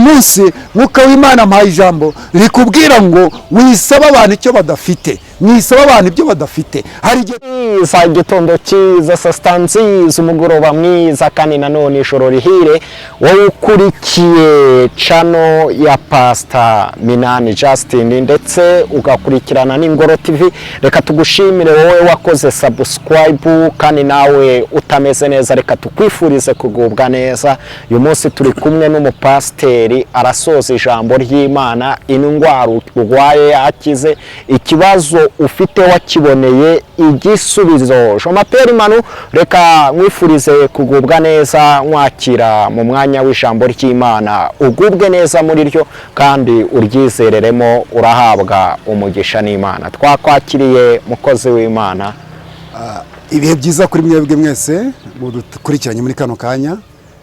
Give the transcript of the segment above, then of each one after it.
munsi mwuka w'Imana mpaye ijambo rikubwira ngo wisaba abantu icyo badafite, mwisaba abantu ibyo badafite. Hari igitondo cyiza, saa sita nziza, umugoroba mwiza, kandi nanone ijoro rihire wowe ukurikiye chano ya Pastor Minani Justin ndetse ugakurikirana n'Ingoro TV. Reka tugushimire wowe wakoze subscribe, kandi nawe utameze neza reka tukwifurize kugubwa neza. Uyu munsi turi kumwe n'umupasiteri arasoza ijambo ry'Imana, indwara urwaye yakize, ikibazo ufite wakiboneye igisubizo. Jomaperi Manu, reka mwifurize kugubwa neza, mwakira mu mwanya w'ijambo ry'Imana, ugubwe neza muri ryo kandi uryizereremo, urahabwa umugisha n'Imana. Twakwakiriye mukozi w'Imana. Ibihe byiza kuri mwebwe mwese mudukurikiranye muri kano kanya,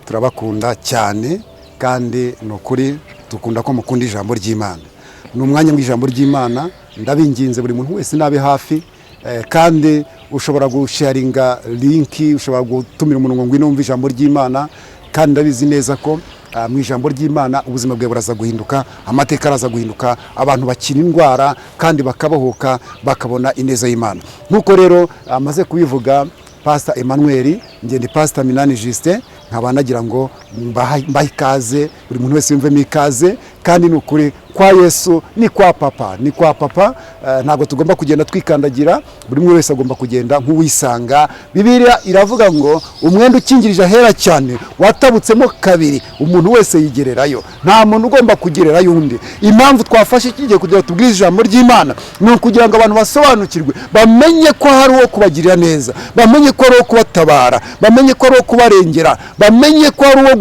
turabakunda cyane kandi nukuri dukunda ko mukunda ijambo ry'Imana. Ni umwanya w'ijambo ry'Imana, ndabinginze buri muntu wese nabe hafi, kandi ushobora gusharinga linki, ushobora gutumira umuntu ngo ngwino wumve ijambo ry'Imana, kandi ndabizi neza ko mu ijambo ry'Imana ubuzima bwawe buraza guhinduka, amateka araza guhinduka, abantu bakira indwara kandi bakabohoka bakabona ineza y'Imana. Nkuko rero amaze kubivuga Pastor Emmanuel, ngende Pastor Minani Justin, nkaba nagira ngo mbahe ikaze, buri muntu wese yumve ikaze, kandi nukuri kwa Yesu ni kwa papa, ni kwa papa. Ntabwo tugomba kugenda twikandagira, buri umwe wese agomba kugenda nk'uwisanga. Bibiliya iravuga ngo umwenda ukingirije ahera cyane watabutsemo kabiri, umuntu wese yigererayo, nta muntu ugomba kugererayo undi. Impamvu twafashe ikigiye kugira tubwize ijambo ry'Imana ni ukugira ngo abantu basobanukirwe, bamenye ko hari uwo kubagirira neza, bamenye ko ari uwo kubatabara, bamenye ko ari uwo kubarengera, bamenye ko ari uwo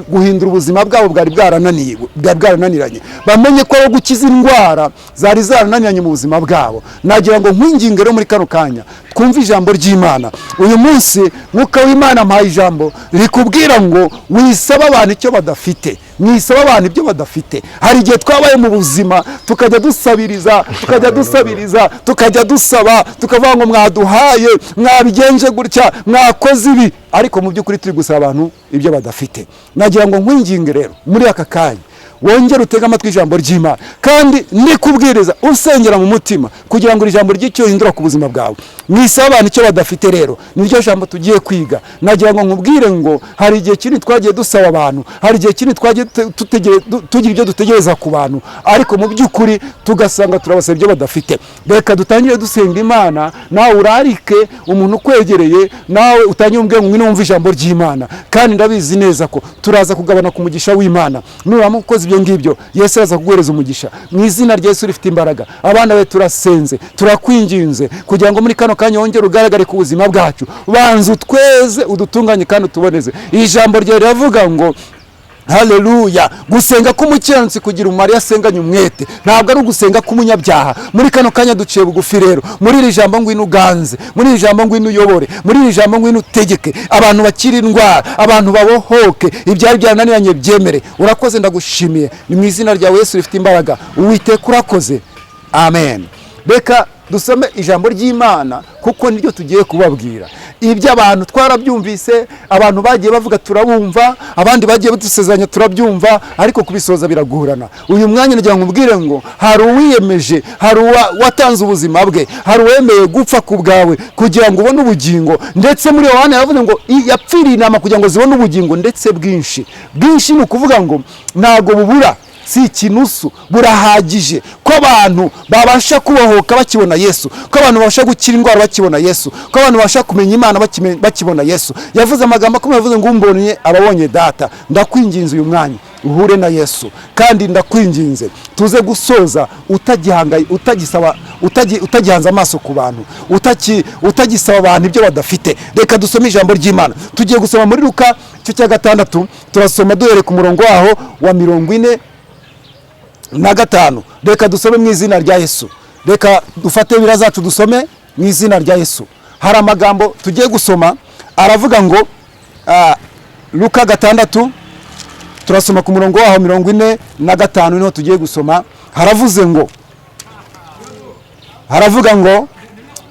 guhindura ubuzima bwabo bwari bwarananiranye, bamenye ko ari uwo gukiza indwara zari zarananiranye mu buzima bwabo. Nagira ngo nkwinginge rero muri kano kanya twumve ijambo ry'Imana. Uyu munsi mwuka w'Imana mpaye ijambo rikubwira ngo wisaba abantu icyo badafite, mwisaba abantu ibyo badafite. Hari igihe twabaye mu buzima tukajya dusabiriza, tukajya dusaba, tukavuga ngo mwaduhaye, mwabigenje gutya, mwakoze ibi, ariko mu by'ukuri turi gusaba abantu ibyo badafite. Nagira ngo nkwinginge rero muri aka kanya wongere utega amatwi ijambo ry'Imana, kandi nikubwiriza usengera mu mutima kugira ngo ijambo ry'icyo hindura ku buzima bwawe. Mwisaba abantu icyo badafite rero niryo jambo tugiye kwiga. Nagira ngo nkubwire ngo hari igihe kinini twagiye dusaba abantu, hari igihe kinini twagiye tugira ibyo dutegereza ku bantu, ariko mu by'ukuri tugasanga turabasaba ibyo badafite. Reka dutangire dusenga Imana, nawe urarike umuntu ukwegereye, nawe utangire umbwire ngo ngwino wumve ijambo ry'Imana, kandi ndabizi neza ko turaza kugabana ku mugisha w'Imana. Nuramukoze ibyo ngibyo Yesu araza kuguhereza umugisha mu izina rya Yesu rifite imbaraga. Abana be turasenze, turakwinginze kugira ngo muri kano kanya wongere ugaragare ku buzima bwacu, banza utweze, udutunganye kandi utuboneze. Ijambo ryawe riravuga ngo haleluya, gusenga k'umukiranutsi kugira umumaro yasenganye umwete, ntabwo ari ugusenga k'umunyabyaha. Muri kano kanya duciye bugufi rero, muri iri jambo ngwino uganze, muri iri jambo ngwino uyobore, muri iri jambo ngwino utegeke, abantu bakira indwara, abantu babohoke, ibyari byananiranye byemere. Urakoze, ndagushimiye, ni mu izina rya Yesu rifite imbaraga. Uwiteka urakoze, amen. Reka dusome ijambo ry'Imana kuko niryo tugiye kubabwira. Ibyo abantu twarabyumvise, abantu bagiye bavuga turabumva, abandi bagiye badusezeranya turabyumva, ariko kubisoza biragorana. Uyu mwanya nagira ngo mbwire ngo hari uwiyemeje, hari watanze ubuzima bwe, hari uwemeye gupfa ku bwawe kugira ngo ubone ubugingo. Ndetse muri Yohana yavuze ngo yapfiriye intama kugira ngo zibone ubugingo ndetse bwinshi. Bwinshi ni ukuvuga ngo ntago bubura, si ikinusu, burahagije ko abantu babasha kubohoka bakibona Yesu, ko abantu babasha gukira indwara bakibona Yesu, ko abantu babasha kumenya Imana bakibona Yesu. Yavuze amagambo akomeye, yavuze ngo umbonye ababonye Data. Ndakwinginze uyu mwanya uhure na Yesu, kandi ndakwinginze tuze gusoza utagihanze amaso ku bantu, utagisaba abantu ibyo badafite. Reka dusome ijambo ry'Imana. Tugiye gusoma muri Luka cyo cya 6, turasoma duhere ku murongo waho wa 45. Reka dusome mu izina rya Yesu. Reka dufate ibira zacu dusome mu izina rya Yesu. Hari amagambo tugiye gusoma aravuga ngo Luka 6 turasoma ku murongo waho 45 niho tugiye gusoma. Haravuga ngo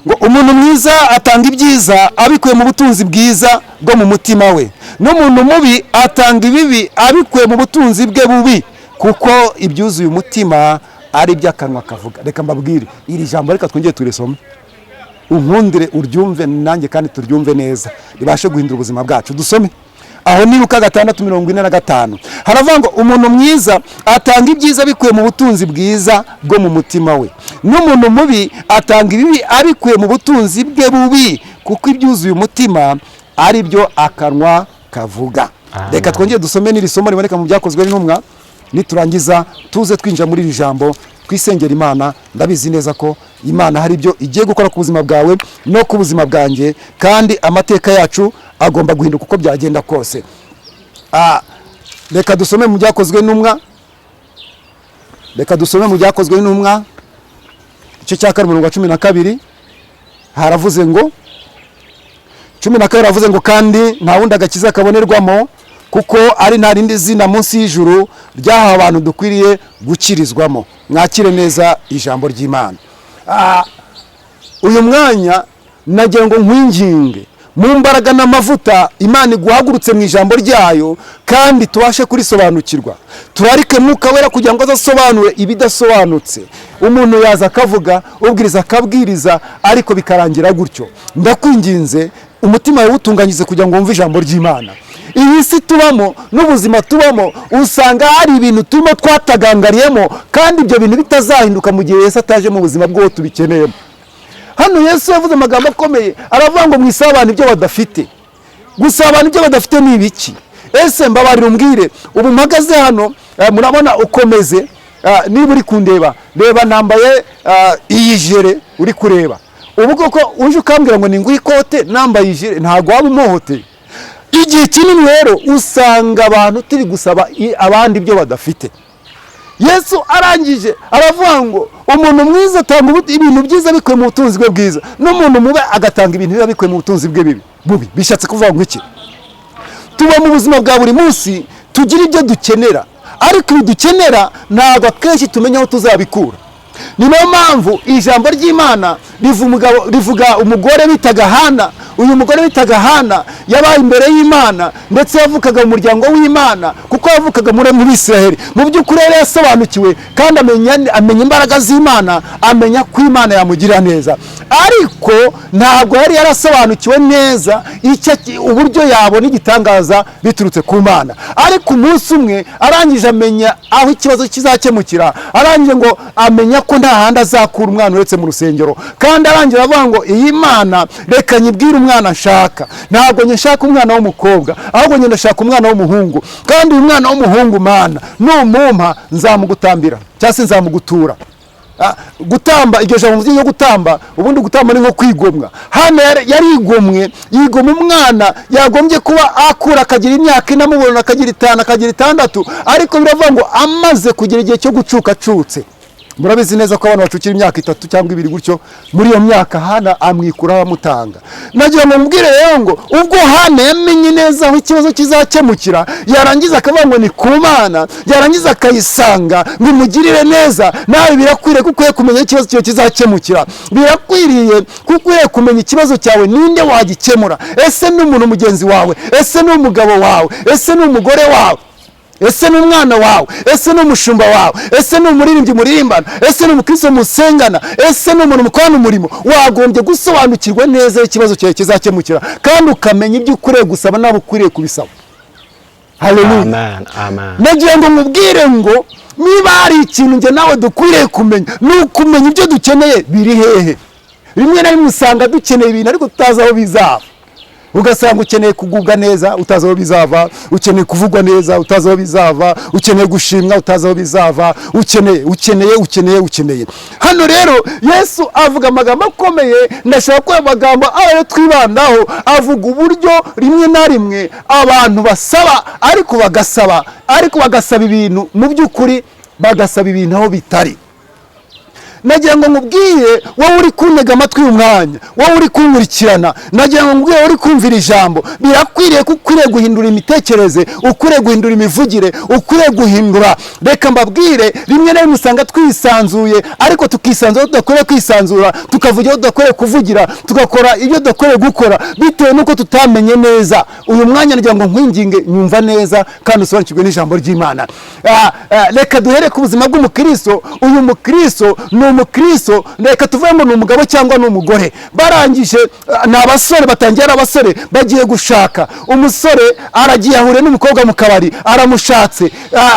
ngo umuntu mwiza atanga ibyiza abikuye mu butunzi bwiza bwo mu mutima we, n'umuntu mubi atanga ibibi abikuye mu butunzi bwe bubi, kuko ibyuzuye umutima ari iby'akanwa kavuga. Reka mbabwire iri jambo, reka twongere turisome unkundire uryumve nanjye kandi turyumve neza ribashe guhindura ubuzima bwacu. Dusome aho ni Luka 6:45 haravuga ngo umuntu mwiza atanga ibyiza bikuye mu butunzi bwiza bwo mu mutima we, n'umuntu mubi atanga ibibi abikuye mu butunzi bwe bubi, kuko ibyuzuye umutima ari byo akanwa kavuga. Reka twongere dusome n'iri somo riboneka mu Byakozwe n'Intumwa, niturangiza tuze twinjira muri iri jambo twisengera Imana. Ndabizi neza ko Imana hari ibyo igiye gukora ku buzima bwawe no ku buzima bwanjye, kandi amateka yacu agomba guhinduka uko byagenda kose. Reka dusome mu Byakozwe n'Intumwa, reka dusome mu Byakozwe n'Intumwa igice cya 12 haravuze ngo 12 haravuze ngo kandi nta wundi agakiza kabonerwamo, kuko ari nta rindi zina munsi y'ijuru ryahawe abantu dukwiriye gukirizwamo. Mwakire neza ijambo ry'Imana. Uyu mwanya nagira ngo nkwinginge mu mbaraga n'amavuta Imana iguhagurutse mu ijambo ryayo, kandi tubashe kurisobanukirwa. Turarike Mwuka Wera kugira ngo azasobanure ibidasobanutse. Umuntu yaza akavuga, ubwiriza akabwiriza, ariko bikarangira gutyo. Ndakwinginze umutima wawe utunganyize kugira ngo wumve ijambo ry'Imana. Iyi si tubamo n'ubuzima tubamo, usanga hari ibintu turimo twatagangariyemo, kandi ibyo bintu bitazahinduka mu gihe Yesu ataje mu buzima bw'uwo tubikeneyemo. Hano Yesu yavuze amagambo akomeye, aravuga ngo mwisabane ibyo badafite. Gusabana ibyo badafite ni ibiki? Ese mbabarira umbwire, ubu mpagaze hano, murabona ukomeze, niba uri kundeba, reba nambaye iyi jire uri kureba. Ubu koko uje ukambwira ngo ninguhe ikote nambaye iyi jire, ntabwo waba umuhoteye. Igihe kinini rero usanga abantu turi gusaba abandi ibyo badafite. Yesu arangije aravuga ngo umuntu mwiza atanga ibintu byiza bikuye mu butunzi bwe bwiza, n'umuntu mubi agatanga ibintu biba bikuye mu butunzi bwe bubi. Bishatse kuvuga ngo iki? Tuba mu buzima bwa buri munsi tugira ibyo dukenera, ariko ibi dukenera ntabwo akenshi tumenya aho tuzabikura. Ni nayo mpamvu ijambo ry'Imana rivuga umugore bitaga Hana. Uyu mugore bitaga Hana yabaye imbere y'Imana, ndetse yavukaga mu muryango w'Imana, kuko yavukaga muri Israeli. Mu by'ukuri yari yasobanukiwe kandi amenya imbaraga z'Imana, amenya ko Imana yamugirira neza, ariko ntabwo yari yarasobanukiwe neza uburyo yabona igitangaza biturutse ku Mana. Ariko umunsi umwe arangije amenya aho ikibazo kizakemukira, arangije ngo amenya ko nta handi azakura umwana uretse mu rusengero, kandi arangije avuga ngo iyi Mana reka nyibwire umwana nshaka. Ntabwo nyashaka umwana w'umukobwa, ahubwo nyine ndashaka umwana w'umuhungu, kandi uyu mwana w'umuhungu Mana numumpa nzamugutambira cyangwa se nzamugutura. Gutamba, iryo jambo ryo gutamba, ubundi gutamba ni nko kwigomwa. Hano yarigomwe, yigomwa umwana yagombye kuba akura akagira imyaka 4, amubona akagira 5, akagira 6, ariko biravuga ngo amaze kugira igihe cyo gucuka acutse. Murabizi neza ko abantu bacukira imyaka 3 cyangwa 2 gutyo, muri iyo myaka Hana amwikuraho amutanga. Nagira ngo mbwire rero ngo ubwo Hana yamenye neza aho ikibazo kizakemukira, yarangiza akavuga ngo ni ku Mana, yarangiza akayisanga ngo imugirire neza. Nawe birakwiriye kuko kumenya ikibazo cyawe kizakemukira, birakwiriye kuko kumenya ikibazo cyawe ninde wagikemura. Ese ni umuntu mugenzi wawe? Ese ni umugabo wawe? Ese ni umugore wawe? Ese ni umwana wawe? Ese ni umushumba wawe? Ese ni umuririmbyi muririmbana? Ese ni umukristo musengana? Ese ni umuntu mukorana umurimo? Wagombye gusobanukirwa neza ikibazo cyawe kizakemukira, kandi ukamenya ibyo ukwiriye gusaba n'abo ukwiriye kubisaba. Haleluya. Amen, amen. Nagira ngo mubwire ngo niba hari ikintu nge nawe dukwiriye kumenya, ni ukumenya ibyo dukeneye biri hehe. Rimwe na rimwe usanga dukeneye ibintu ariko tutazi aho bizava. Ugasanga ukeneye kugubwa neza, utazi aho bizava. Ukeneye kuvugwa neza, utazi aho bizava. Ukeneye gushimwa, utazi aho bizava. Ukeneye. Hano rero Yesu avuga amagambo akomeye. Ndashaka ko amagambo ayo twibandaho, avuga uburyo rimwe na rimwe abantu basaba, ariko bagasaba ibintu mu by'ukuri, bagasaba ibintu aho bitari. nagira ngo nkubwire wowe uri kuntega amatwi uyu mwanya, wowe uri kunkurikirana, nagira ngo nkubwire wowe uri kumvira ijambo, birakwiriye ko ukwiriye guhindura imitekerereze, ukwiriye guhindura imivugire, ukwiriye guhindura. Reka mbabwire, rimwe na rimwe usanga twisanzuye ariko tukisanzura tudakwiriye kwisanzura, tukavugira tudakwiriye kuvugira, tugakora ibyo tudakwiriye gukora bitewe nuko tutamenye neza. Uyu mwanya nagira ngo nkwinginge, nyumva neza kandi usobanukirwe n'ijambo ry'Imana. Reka duhere ku buzima bw'umukristo. Uyu mukristo ni umukristo, reka tuvuge ngo ni umugabo cyangwa ni umugore. Barangije ni abasore, batangiye ari abasore bagiye gushaka. Umusore aragiye ahuriye n'umukobwa mu kabari, aramushatse,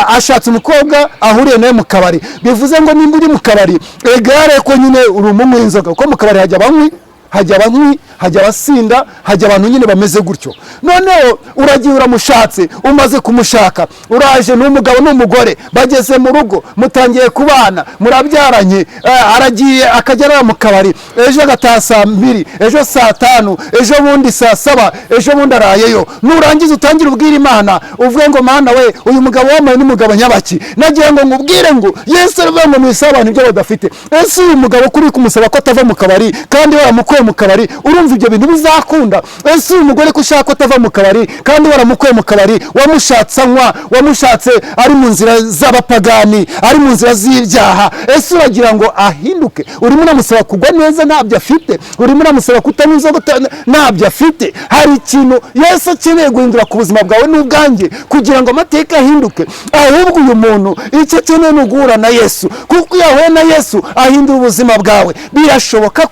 ashatse umukobwa ahuriye nawe mu kabari. Bivuze ngo nimba uri mu kabari, egare ko nyine uri umunywi w'inzoga, kuko mu kabari hajya abanywi, hajya abasinda, hajya abantu nyine bameze gutyo. Noneho uragiye uramushatse, umaze kumushaka, uraje n'umugabo n'umugore, bageze mu rugo, mutangiye kubana, murabyaranye, aragiye akagera mu kabari, ejo agataha saa 2, ejo saa 5, ejo bundi saa 7, ejo bundi arayeyo. Nurangiza utangire ubwira Imana, uvuge ngo Mana we, uyu mugabo wamaye n'umugabo nyabaki. Nagira ngo nkubwire ngo Yesu aravuga ngo mwisabane ibyo badafite. Ese uyu mugabo kuri kumusaba ko atava mu kabari kandi waramukuye mu kabari, urumva ibyo bintu bizakunda? Ese uyu mugore ko ushaka ko atava mu kabari kandi waramukuye mu kabari, wamushatse anywa, wamushatse ari mu nzira z'abapagani, ari mu nzira z'ibyaha, ese uragira ngo ahinduke? Urimo uramusaba kugwa neza ntabyo afite, urimo uramusaba kutanywa inzoga ntabyo afite. Hari ikintu Yesu akeneye guhindura ku buzima bwawe n'ubwanjye kugira ngo amateka ahinduke. Ahubwo uyu muntu icyo akeneye ni uguhura na Yesu, kuko iyo ahuye na Yesu ahindura ubuzima bwawe. Birashoboka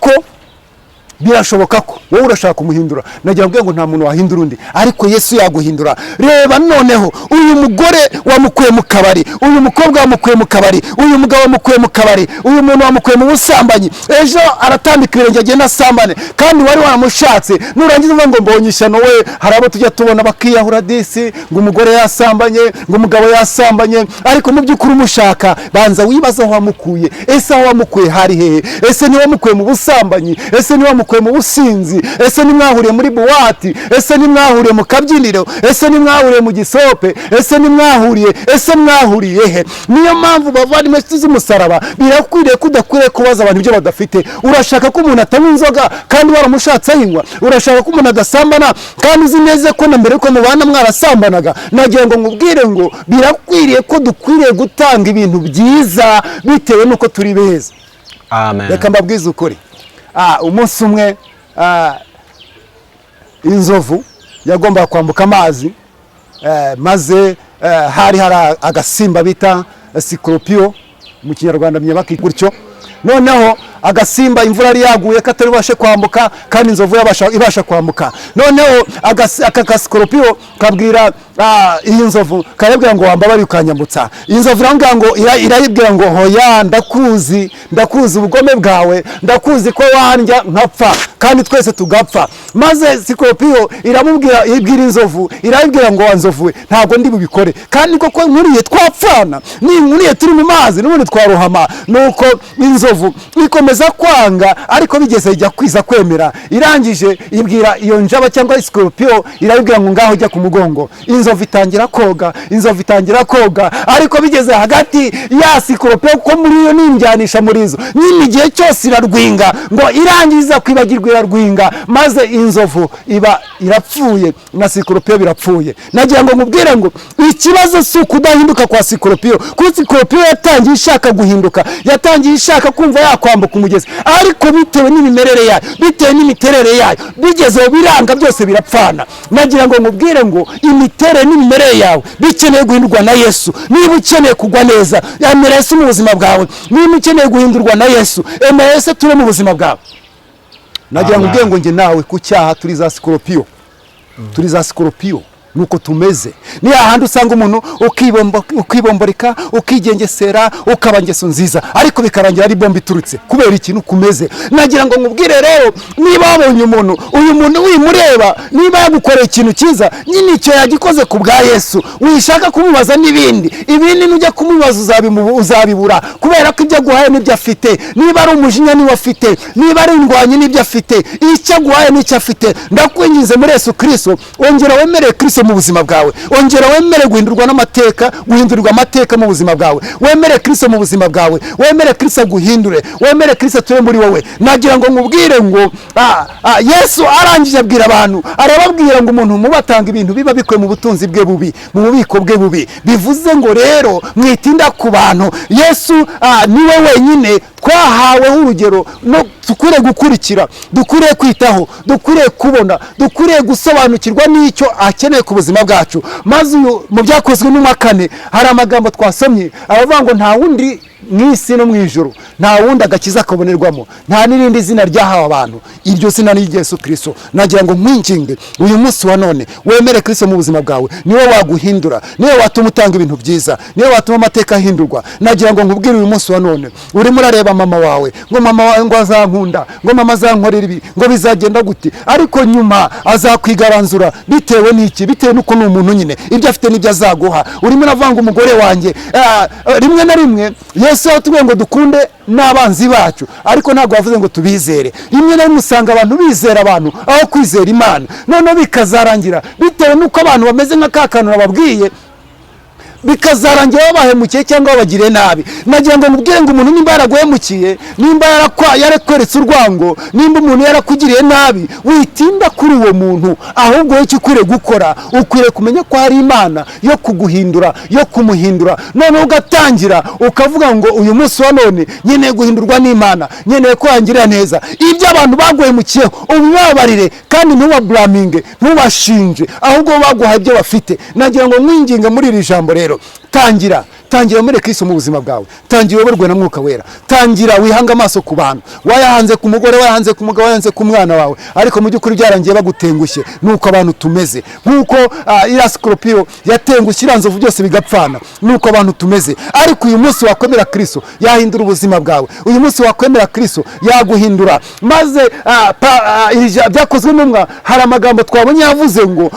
ko wowe urashaka kumuhindura. Nagira ngo nta muntu wahindura undi, ariko Yesu yaguhindura. Reba noneho, uyu mugore wamukuye mu kabari, uyu mukobwa wamukuye mu kabari, uyu mugabo wamukuye mu kabari, uyu muntu wamukuye mu busambanyi, ejo aratambika ibirenge agenda asambane, kandi wari waramushatse. Nurangiza uvuga ngo mbonye ishyano we, hari abo tujya tubona bakiyahura disi, ngo umugore yasambanye, ngo umugabo yasambanye, ariko mu by'ukuri umushaka, banza wibaza aho wamukuye. Ese aho wamukuye hari hehe? Ese ni wamukuye mu busambanyi? Ese ni wamukuye mu businzi? Ese ni mwahuriye muri buwati? Ese ni mwahuriye mu kabyiniro? Ese ni mwahuriye mu gisope? Ese ni mwahuriye he? Niyo mpamvu bavandimwe z'umusaraba, birakwiriye ko udakwiriye kubaza abantu ibyo badafite. Urashaka ko umuntu atanywa inzoga kandi waramushatse ayinywa? Urashaka ko umuntu adasambana kandi uzi neza ko na mbere ko mubana mwarasambanaga? Nagira ngo nkubwire ngo birakwiriye ko dukwiriye gutanga ibintu byiza bitewe nuko turi beza. Amen. Reka mbabwize ukuri. Umunsi umwe inzovu yagombaga kwambuka amazi, maze hari agasimba bita sikoropiyo mu kinyarwanda myabaki gutyo. Noneho agasimba imvura yari yaguye katari bashe kwambuka, kandi inzovu ibasha kwambuka. Noneho aka sikoropiyo kabwira iyi nzovu, karabwira ngo wambabari ukanyambutsa. Inzovu irayibwira ngo hoya, ndakuzi ubugome bwawe, ndakuzi ko wandya nkapfa kandi twese tugapfa. Maze sikoropiyo ibwira inzovu, irayibwira ngo wanzovu we, ntabwo ndi bubikore, kandi koko nkuriye twapfana, nkuriye turi mu mazi n'ubundi twarohama. Nuko inzovu ikomeza kwanga, ariko bigeze ijya kwiza kwemera. Irangije ibwira iyo njaba cyangwa sikoropiyo, irabibwira ngo ngaho jya ku mugongo. Inzovu itangira koga, ariko bigeze hagati ya sikoropiyo, ko muri iyo nimjyanisha muri izo nyine, igihe cyose irarwinga, ngo irangiza kwibagirwa irarwinga, maze inzovu irapfuye na sikoropiyo birapfuye. Nagira ngo nkubwire ngo ikibazo si ukudahinduka kwa sikoropiyo, kuko sikoropiyo yatangiye ishaka guhinduka, yatangiye ishaka kumva yakwambuka umugezi, ariko bitewe n'imimerere yayo, bitewe n'imiterere yayo, bigezeho biranga, byose birapfana. Nagira ngo nkubwire ngo imiterere n'imimerere yawe bikeneye guhindurwa na Yesu. Niba ukeneye kugwa neza, emera Yesu mu buzima bwawe. Niba ukeneye guhindurwa na Yesu, emera Yesu turi mu buzima bwawe. Nagira ngo ubwenge ngo njye nawe ku cyaha turi za sikoropiyo, nuko tumeze. Ni hahandi usanga umuntu ukibomboreka, ukigengesera, ukaba ngeso nziza, ariko bikarangira ari bombe iturutse kubera ikintu kumeze. Nagira ngo nkubwire rero, niba wabonye uyu muntu wimureba, niba yagukoreye ikintu cyiza, nyine icyo yagikoze ku bwa Yesu, wishaka kumubaza n'ibindi nujya kumubaza uzabibura, kubera ko ibyo aguhaye n'ibyo afite. Niba ari umujinya niwe afite, niba ari indwanyi n'ibyo afite, icyo aguhaye n'icyo afite. Ndakwinginze muri Yesu Kristo, wongera wemere Kristo Kristo mu buzima bwawe, ongera wemere guhindurwa n'amateka, guhindurirwa amateka mu buzima bwawe, wemere Kristo mu buzima bwawe, wemere Kristo aguhindure, wemere Kristo ature muri wowe. Nagira ngo nkubwire ngo Yesu arangije abwira abantu, arababwira ngo umuntu mubatanga ibintu biba bikuye mu butunzi bwe bubi, mu bubiko bwe bubi. Bivuze ngo rero mwitinda ku bantu. Yesu niwe wenyine twahaweho urugero no dukwiye gukurikira, dukwiye kwitaho, dukwiye kubona, dukwiye gusobanukirwa n'icyo akeneye ku buzima bwacu. Maze mu byakozwe n'umwa 4 hari amagambo twasomye aravuga ngo nta wundi mw'isi no mw'ijuru, nta wundi agakiza kabonerwamo, nta n'irindi zina ryahawe abantu, iryo zina ni Yesu Kristo. Nagira ngo mwinginge uyu munsi wa none wemere Kristo mu buzima bwawe, niwe waguhindura, niwe watuma utanga ibintu byiza, niwe watuma amateka ahindurwa. Nagira ngo nkubwire uyu munsi wa none, urimo urareba mama wawe ngo mama wawe ngo azankunda, ngo mama azankorera ibi, ngo bizagenda gute, ariko nyuma azakwigaranzura bitewe n'iki? Bitewe n'uko ni umuntu nyine, ibyo afite n'ibyo azaguha. Urimo uravanga umugore wanjye, rimwe na rimwe Yesu yatubwiye ngo dukunde n'abanzi bacu, ariko ntabwo bavuze ngo tubizere. Rimwe na rimwe usanga abantu bizera abantu aho kwizera Imana, noneho bikazarangira bitewe n'uko abantu bameze nka ka kantu bababwiye, bikazarangira babahemukiye cyangwa babagiriye nabi. Nagira ngo mubwire ngo umuntu nimba yaraguhemukiye, nimba yarakweretse urwango, nimba umuntu yarakugiriye nabi, witinda kuri uwo muntu, ahubwo icyo ukwiriye gukora, ukwiriye kumenya ko hari Imana yo kuguhindura, yo kumuhindura. None ugatangira ukavuga ngo uyu munsi wa none nkeneye guhindurwa n'Imana, nkeneye ko yangirira neza. Ibyo abantu baguhemukiyeho ubibabarire, kandi ntubablaminge, ntubashinje, ahubwo baguha ibyo bafite. Nagira ngo mwinginge muri iri jambo rero, tangira muri Kristo mu buzima bwawe, tangira uyoborwe na Mwuka Wera, tangira wihanga amaso ku bantu, wayahanze ku mugore, wayahanze ku mugabo, wayahanze ku mwana wawe, ariko mu by'ukuri byarangiye bagutengushye. Nuko abantu tumeze, nkuko iriya Scorpio yatengushye iranzovu byose bigapfana, nuko abantu tumeze. Ariko uyu munsi wakwemera Kristo yahindura ubuzima bwawe, uyu munsi wakwemera Kristo yaguhindura. Maze byakozwe n'umwa, hari amagambo twabonye yavuze ngo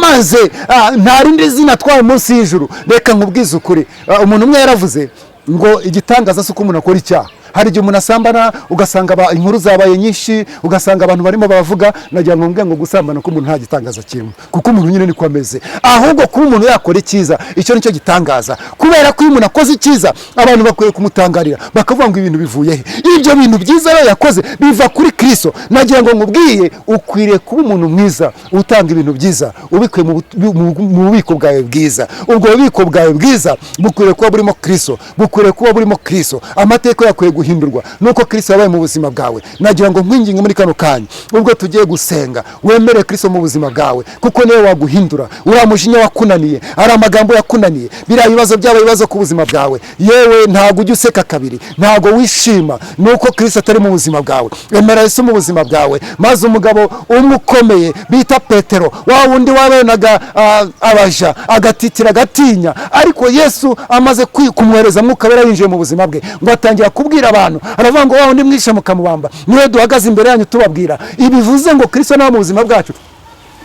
maze nta rindi zina twawe munsi y'ijuru. Reka nkubwize ukuri, umuntu umwe yaravuze ngo igitangaza si uko umuntu akora icyaha. Hari igihe umuntu asambana ugasanga inkuru zabaye nyinshi, ugasanga abantu barimo bavuga. Nagira ngo mbwe ngo gusambana ko umuntu nta gitangaza kimwe, kuko umuntu nyine niko ameze. Ahubwo kuba umuntu yakora icyiza, icyo nicyo gitangaza. Kubera ko iyo umuntu akoze icyiza, abantu bakwiye kumutangarira, bakavuga ngo ibintu bivuye he? Ibyo bintu byiza rero yakoze biva kuri Kristo. Nagira ngo nkubwiye, ukwiriye kuba umuntu mwiza, utanga ibintu byiza, ubikuye mu bubiko bwawe bwiza. Ubwo bubiko bwawe bwiza bukwiriye kuba burimo Kristo, bukwiriye kuba burimo Kristo. Amateka yakwiye guhindurwa nuko Kristo yabaye mu buzima bwawe. Nagira ngo nkwinginge muri kano kanya, ubwo tugiye gusenga, wemere Kristo mu buzima bwawe, kuko niwe waguhindura. Uriya mujinya wakunaniye, ari amagambo yakunaniye, biriya bibazo byaba ibibazo ku buzima bwawe, yewe ntabwo ujya useka kabiri, ntabwo wishima, nuko Kristo atari mu buzima bwawe. Emera Yesu mu buzima bwawe. Maze umugabo umwe ukomeye bita Petero, wa wundi wabonaga abaja agatitira agatinya, ariko Yesu amaze kumwohereza Mwuka Wera yinjiye mu buzima bwe, ngo atangira kubwira abantu, aravuga ngo wa wundi mwishe mukamubamba niwe duhagaze imbere yanyu tubabwira. Ibivuze ngo Kristo nawe mu buzima bwacu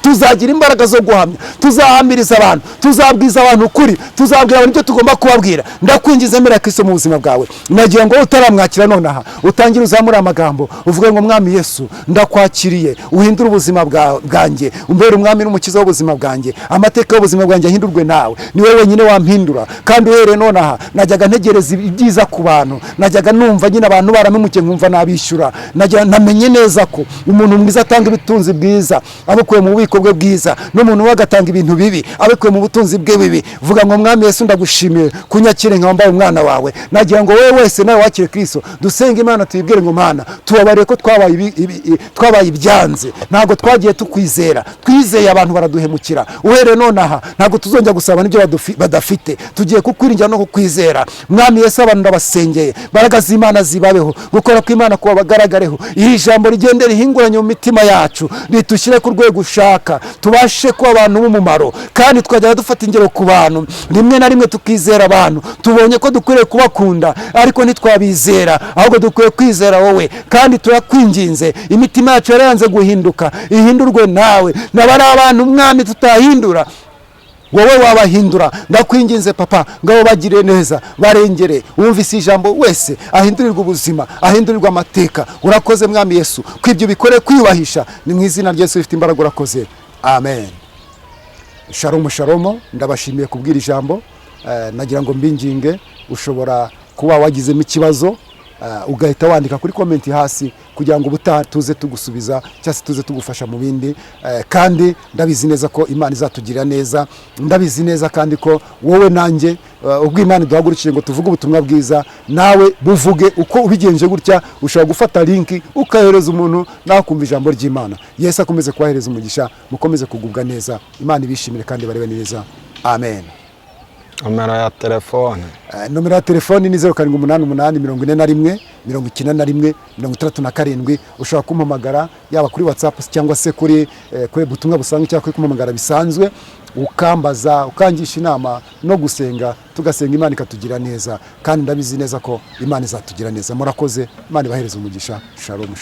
tuzagira imbaraga zo guhamya, tuzahamiriza abantu, tuzabwiza abantu ukuri, tuzabwira abantu icyo tugomba kubabwira. Ndakwingiza emera Kristo mu buzima bwawe. Nagira ngo utaramwakira nonaha utangire uzamura amagambo, uvuge ngo Mwami Yesu ndakwakiriye, uhindure ubuzima bwanjye, umbere umwami n'umukiza w'ubuzima bwanjye. Amateka y'ubuzima bwanjye ahindurwe nawe, ni wowe wenyine wampindura. Kandi uhereye nonaha najyaga ntegereza ibyiza ku bantu, najyaga numva nyine abantu baramemukiye nkumva nabishyura. Najya namenye neza ko umuntu mwiza atanga ibitunzi bwiza abukuye mu bubiko bwe bwiza, n'umuntu wagatanga ibintu bibi abikuye mu butunzi bwe bibi. Vuga ngo Mwami Yesu ndagushimiye kunyakire nkambaye umwana wawe. Nagira ngo wewe wese nawe wakire Kristo, dusenga Imana tuyibwire ngo Mana tubabariye ko twabaye ibyanze, ntabwo twagiye tukwizera, twizeye abantu baraduhemukira. Uhereye nonaha ntabwo tuzongera gusaba n'ibyo badafite, tugiye kukwiringira no kukwizera. Mwami Yesu abantu ndabasengeye, imbaraga z'Imana zibabeho, gukora kw'Imana kuba bagaragareho, iri jambo rigende rihinguranye mu mitima yacu, ritushyire ku rwego ushaka, tubashe kuba abantu b'umumaro. Kandi twajya dufata ingero ku bantu, rimwe na rimwe tukizera abantu, tubonye ko dukwiriye kubakunda ariko ntitwabizera, ahubwo dukwiye kwizera wowe. Kandi turakwinginze, imitima yacu yarayanze guhinduka, ihindurwe nawe. N'abari abantu Mwami tutahindura, wowe wabahindura. Ndakwinginze Papa, ngabo bagire neza, barengere, wumvise ijambo wese ahindurirwa ubuzima, ahindurirwa amateka. Urakoze Mwami Yesu, kwibyo bikore kwiyubahisha, ni mu izina rya Yesu rifite imbaraga. Urakoze, amen. Shalom, ndabashimiye kubwira ijambo. Nagira ngo mbinginge, ushobora kuba wagizemo ikibazo ugahita wandika kuri komenti hasi kugira ngo ubutaha tuze tugusubiza cyangwa se tuze tugufasha mu bindi. Kandi ndabizi neza ko Imana izatugirira neza, ndabizi neza kandi ko wowe nanjye ubwo Imana duhagurukiye ngo tuvuge ubutumwa bwiza, nawe buvuge uko ubigenje gutya. Ushobora gufata linki ukahereza umuntu nawe kumva ijambo ry'Imana. Yesu akomeze kubahereza umugisha, mukomeze kugubwa neza. Imana ibishimire kandi barebe neza. Amen. Nomero ya telefone. Nomero ya telefone ni 0788419167. Ushobora kumpamagara yaba kuri WhatsApp cyangwa se kuri butumwa busanzwe cyangwa kuri kumpamagara bisanzwe, ukambaza, ukangisha inama no gusenga, tugasenga Imana ikatugira neza. Kandi ndabizi neza ko Imana izatugira neza. Murakoze, Imana ibahereze umugisha. Shalom.